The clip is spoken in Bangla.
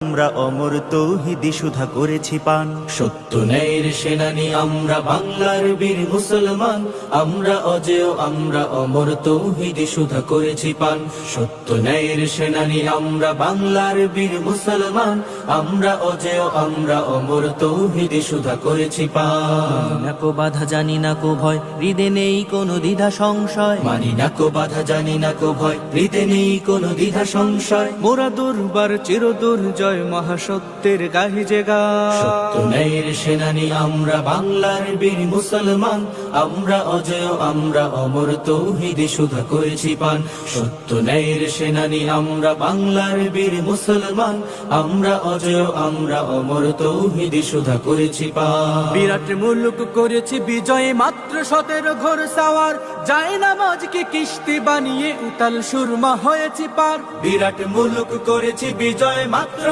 আমরা অমর তৌহিদি সুধা করেছি পান। সত্য ন্যায়ের সেনানী আমরা বাংলার বীর মুসলমান, আমরা অজেয় আমরা অমর তৌহিদি সুধা করেছি পান। সত্য ন্যায়ের সেনানী আমরা বাংলার বীর মুসলমান, আমরা অজেয় আমরা অমর তৌহিদি সুধা করেছি পান। না কো বাধা জানি না কো ভয়, হৃদে নেই কোনো দ্বিধা সংশয়। মানি না কো বাধা জানি না কো ভয়, হৃদে নেই কোনো দ্বিধা সংশয়। মোরা দুর্বার চির দুর্জয় মহাসত্যের গাহি যে সত্য ন্যায়ের সেনানী আমরা বাংলার বীর মুসলমান, আমরা অজেয় আমরা অমর তৌহিদি সুধা করেছি পান। সত্য ন্যায়ের সেনানী আমরা বাংলার বীর মুসলমান, আমরা অজেয় আমরা অমর তৌহিদি সুধা করেছি পান। বিরাট মুলুক করেছি বিজয় মাত্র 17 ঘোর সাওয়ার, যায় নামাজকে কিস্তি বানিয়ে উতাল সুরমা হয়েছি পার। বিরাট মুলুক করেছি বিজয় মাত্র